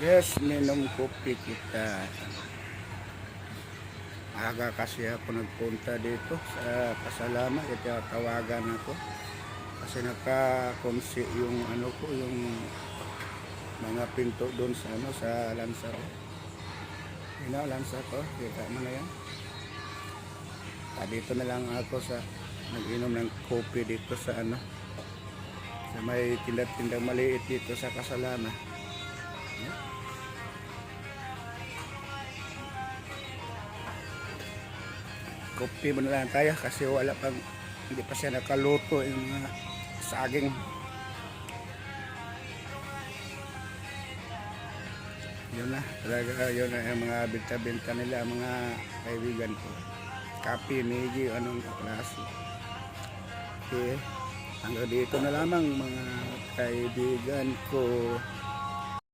Yes, minom kopi kita. Aga kasi ako nagpunta dito sa Kasalama, kaya tawagan ako. Kasi naka-consi yung ano ko, yung mga pinto doon sa ano sa lansa ko. Yun lansa ko, kita mo na yan. Dito na lang ako sa nag-inom ng kopi dito sa ano. Sa may tinda-tindang maliit dito sa Kasalama. Kopi mo na lang tayo kasi wala pang hindi pa siya nakaluto yung mga saging. Yun na talaga, yun na yung mga binta-binta nila, mga kaibigan ko. Kape, Nigi, anong klase. Okay, hanggang dito na lamang mga kaibigan ko.